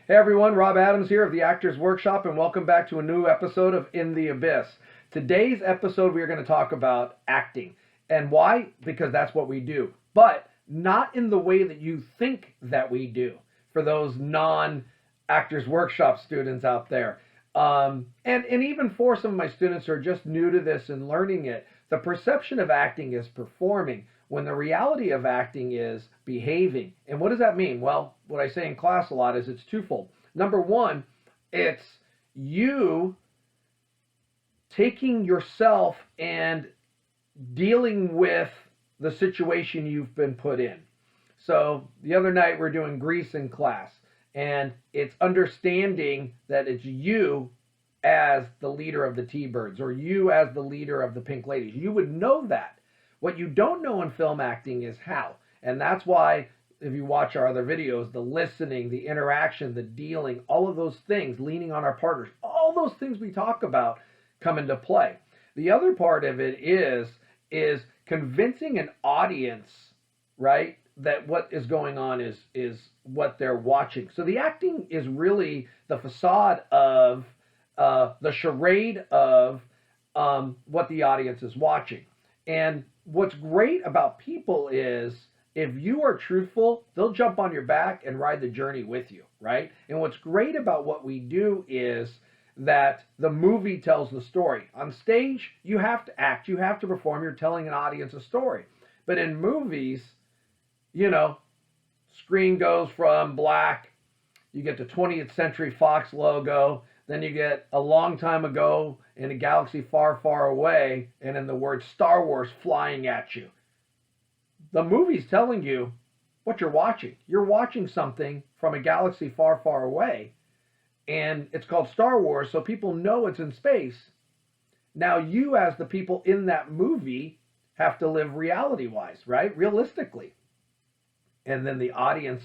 Hey everyone, Rob Adams here of the Actors Workshop, and welcome back to a new episode of In the Abyss. Today's episode, we are going to talk about acting. And why? Because that's what we do. But not in the way that you think that we do, for those non-Actors Workshop students out there. And even for some of my students who are just new to this and learning it, the perception of acting is performing, when the reality of acting is behaving. And what does that mean? Well, what I say in class a lot is it's twofold. Number one, it's you taking yourself and dealing with the situation you've been put in. So the other night we're doing Grease in class, and it's understanding that it's you as the leader of the T-Birds, or you as the leader of the Pink Ladies. You would know that. What you don't know in film acting is how. And that's why, if you watch our other videos, the listening, the interaction, the dealing, all of those things, leaning on our partners, all those things we talk about come into play. The other part of it is convincing an audience, right, that what is going on is what they're watching. So the acting is really the facade of the charade of what the audience is watching. And what's great about people is if you are truthful, they'll jump on your back and ride the journey with you, right? And what's great about what we do is that the movie tells the story. On stage, you have to act, you have to perform, you're telling an audience a story. But in movies, screen goes from black, you get the 20th Century Fox logo, then you get a long time ago in a galaxy far, far away, and in the word Star Wars flying at you. The movie's telling you what you're watching. You're watching something from a galaxy far, far away, and it's called Star Wars, so people know it's in space. Now you, as the people in that movie, have to live reality-wise, right? Realistically. And then the audience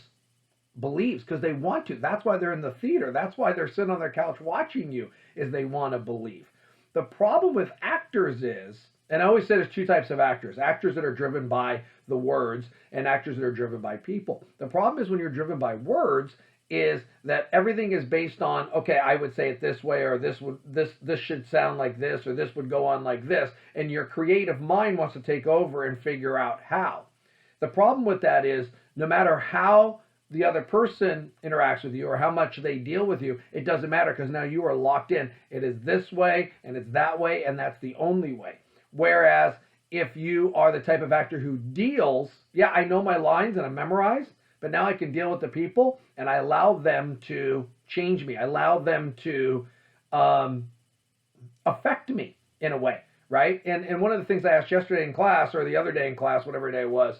believes because they want to. That's why they're in the theater. That's why they're sitting on their couch watching you, is they want to believe. The problem with actors is, and I always say there's two types of actors that are driven by the words and actors that are driven by people. The problem is when you're driven by words is that everything is based on, okay, I would say it this way, or this should sound like this, or this would go on like this, and your creative mind wants to take over and figure out how. The problem with that is no matter how the other person interacts with you or how much they deal with you, it doesn't matter because now you are locked in. It is this way and it's that way and that's the only way. Whereas if you are the type of actor who deals, yeah, I know my lines and I'm memorized, but now I can deal with the people and I allow them to change me. I allow them to affect me in a way, right? And one of the things I asked yesterday in class, or the other day in class, whatever day it was,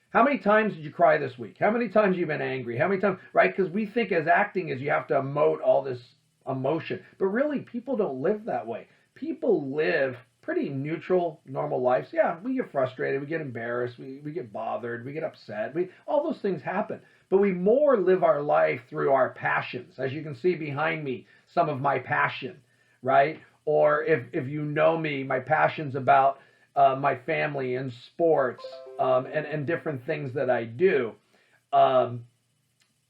how many times did you cry this week? How many times have you been angry? How many times, right? Because we think as acting is you have to emote all this emotion. But really, people don't live that way. People live pretty neutral, normal lives. Yeah, we get frustrated, we get embarrassed, we get bothered, we get upset. All those things happen. But we more live our life through our passions. As you can see behind me, some of my passion, right? Or if you know me, my passion's about my family and sports and different things that I do.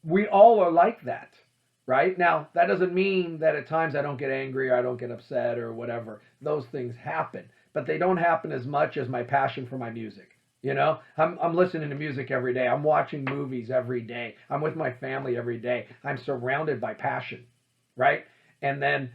We all are like that, right? Now, that doesn't mean that at times I don't get angry or I don't get upset or whatever. Those things happen, but they don't happen as much as my passion for my music. I'm listening to music every day. I'm watching movies every day. I'm with my family every day. I'm surrounded by passion, right? And then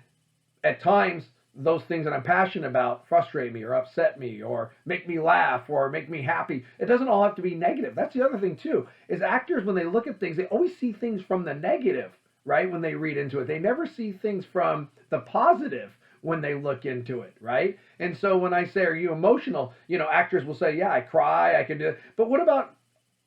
at times, those things that I'm passionate about frustrate me or upset me or make me laugh or make me happy. It doesn't all have to be negative. That's the other thing too, is actors, when they look at things, they always see things from the negative, right? When they read into it, they never see things from the positive when they look into it, right? And so when I say, are you emotional? Actors will say, yeah, I cry, I can do it. But what about,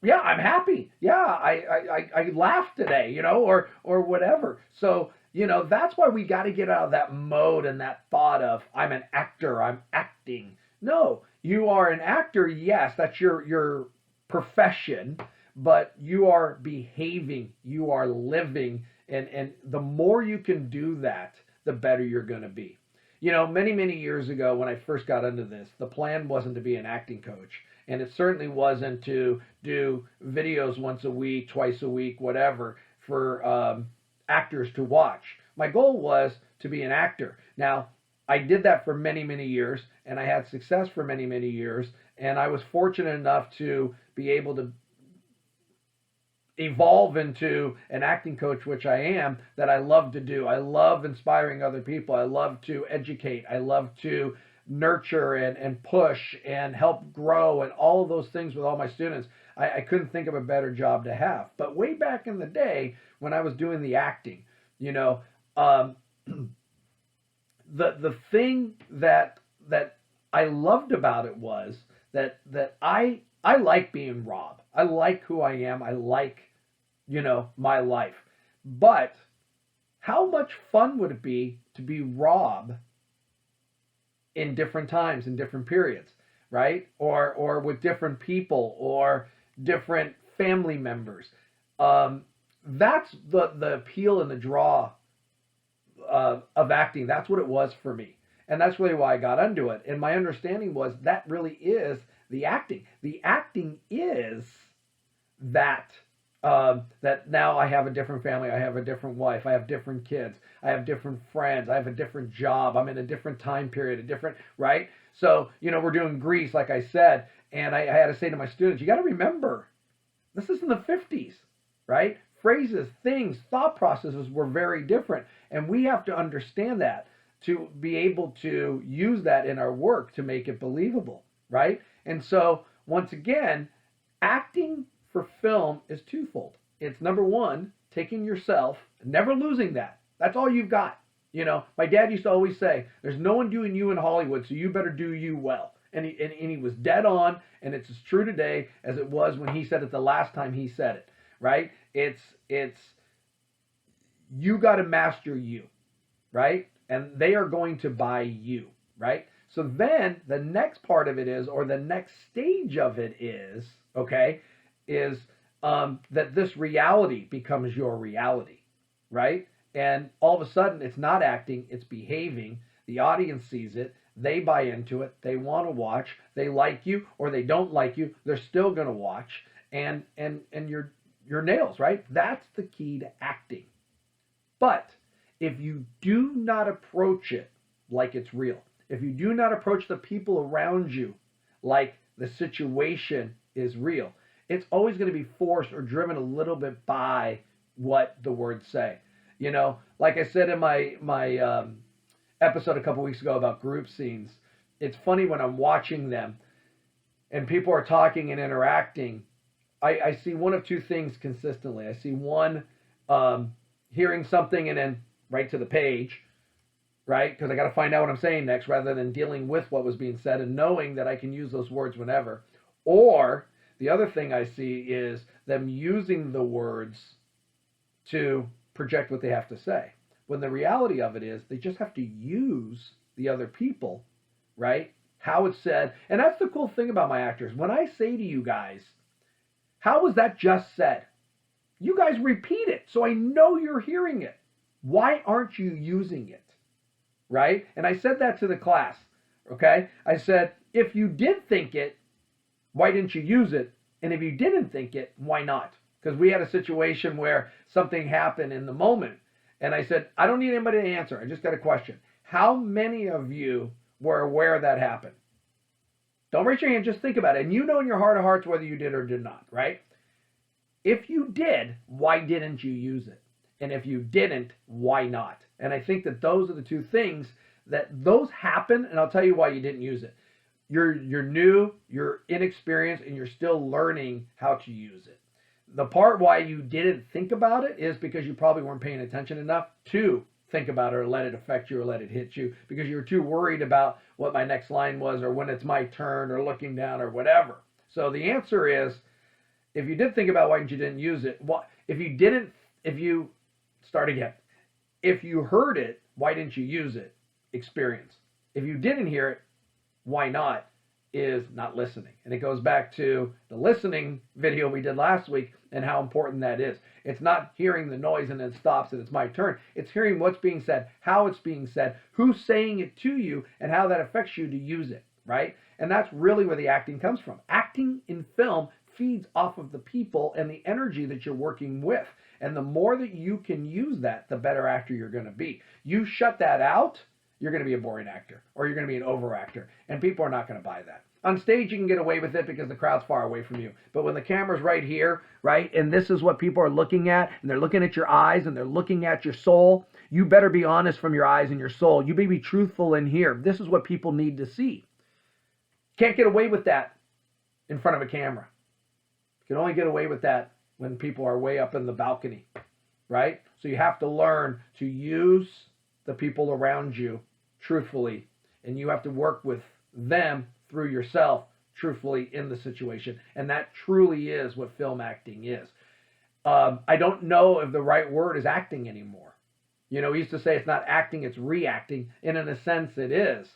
yeah, I'm happy. Yeah, I laughed today, or whatever. So, that's why we got to get out of that mode and that thought of, I'm an actor, I'm acting. No, you are an actor, yes, that's your profession, but you are behaving, you are living, and the more you can do that, the better you're going to be. Many years ago when I first got into this, the plan wasn't to be an acting coach. And it certainly wasn't to do videos once a week, twice a week, whatever, actors to watch. My goal was to be an actor. Now, I did that for many, many years, and I had success for many, many years, and I was fortunate enough to be able to evolve into an acting coach, which I am, that I love to do. I love inspiring other people. I love to educate. I love to nurture and push and help grow and all of those things with all my students. I couldn't think of a better job to have. But way back in the day when I was doing the acting, you know, the thing that I loved about it was that I like being Rob. I like who I am. I like, you know, my life. But how much fun would it be to be Rob in different times, in different periods, right? Or with different people or different family members. That's the appeal and the draw of acting. That's what it was for me. And that's really why I got into it. And my understanding was that really is the acting. The acting is that that now I have a different family, I have a different wife, I have different kids, I have different friends, I have a different job, I'm in a different time period, a different, right? So, you know, we're doing Grease, like I said, and I had to say to my students, you got to remember, this is in the 50s, right? Phrases, things, thought processes were very different, and we have to understand that to be able to use that in our work to make it believable, right? And so, once again, acting for film is twofold. It's number one, taking yourself, never losing that. That's all you've got. You know, my dad used to always say, there's no one doing you in Hollywood, so you better do you well. And he was dead on, and it's as true today as it was when he said it the last time he said it, right? It's you got to master you, right? And they are going to buy you, right? So then the next part of it is, or the next stage of it is, okay, is that this reality becomes your reality, right? And all of a sudden, it's not acting, it's behaving. The audience sees it, they buy into it, they want to watch, they like you or they don't like you, they're still going to watch, and your nails, right? That's the key to acting. But if you do not approach it like it's real, if you do not approach the people around you like the situation is real, it's always going to be forced or driven a little bit by what the words say. You know, like I said in my episode a couple weeks ago about group scenes, it's funny when I'm watching them and people are talking and interacting, I see one of two things consistently. I see one, hearing something and then right to the page, right? Because I got to find out what I'm saying next rather than dealing with what was being said and knowing that I can use those words whenever. Or the other thing I see is them using the words to project what they have to say. When the reality of it is they just have to use the other people, right? How it's said. And that's the cool thing about my actors. When I say to you guys, how was that just said? You guys repeat it, so I know you're hearing it. Why aren't you using it? Right? And I said that to the class, okay? I said, if you did think it, why didn't you use it? And if you didn't think it, why not? Because we had a situation where something happened in the moment. And I said, I don't need anybody to answer. I just got a question. How many of you were aware that happened? Don't raise your hand. Just think about it. And you know in your heart of hearts whether you did or did not, right? If you did, why didn't you use it? And if you didn't, why not? And I think that those are the two things that those happen. And I'll tell you why you didn't use it. You're new, you're inexperienced, and you're still learning how to use it. The part why you didn't think about it is because you probably weren't paying attention enough to think about it or let it affect you or let it hit you because you were too worried about what my next line was or when it's my turn or looking down or whatever. So the answer is, if you did think about why you didn't use it, if you heard it, why didn't you use it? Experience. If you didn't hear it, why not? Is not listening. And it goes back to the listening video we did last week and how important that is. It's not hearing the noise and then stops and it's my turn. It's hearing what's being said, how it's being said, who's saying it to you, and how that affects you to use it, right? And that's really where the acting comes from. Acting in film feeds off of the people and the energy that you're working with. And the more that you can use that, the better actor you're going to be. You shut that out, you're going to be a boring actor, or you're going to be an over actor, and people are not going to buy that. On stage, you can get away with it because the crowd's far away from you. But when the camera's right here, right, and this is what people are looking at, and they're looking at your eyes, and they're looking at your soul, you better be honest from your eyes and your soul. You better be truthful in here. This is what people need to see. Can't get away with that in front of a camera. You can only get away with that when people are way up in the balcony, right? So you have to learn to use the people around you truthfully, and you have to work with them through yourself truthfully in the situation. And that truly is what film acting is. I don't know if the right word is acting anymore. You know, we used to say it's not acting, it's reacting, and in a sense it is.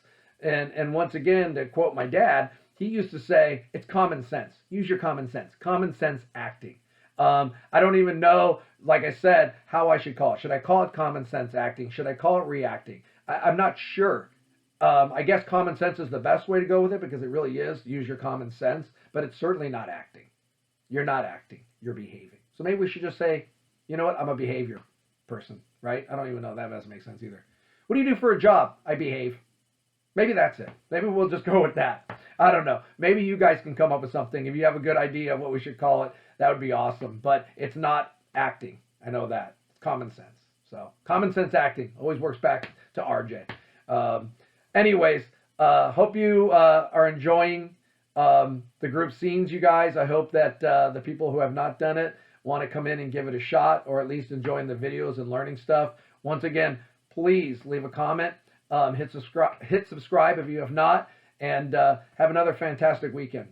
And once again, to quote my dad, he used to say, it's common sense. Use your common sense. Common sense acting. I don't even know, like I said, how I should call it. Should I call it common sense acting? Should I call it reacting? I'm not sure. I guess common sense is the best way to go with it because it really is. Use your common sense, but it's certainly not acting. You're not acting. You're behaving. So maybe we should just say, you know what? I'm a behavior person, right? I don't even know. That doesn't make sense either. What do you do for a job? I behave. Maybe that's it. Maybe we'll just go with that. I don't know. Maybe you guys can come up with something. If you have a good idea of what we should call it, that would be awesome. But it's not acting. I know that. It's common sense. So common sense acting always works back to RJ. Anyways, hope you are enjoying the group scenes, you guys. I hope that the people who have not done it want to come in and give it a shot, or at least enjoying the videos and learning stuff. Once again, please leave a comment. Hit subscribe if you have not, and have another fantastic weekend.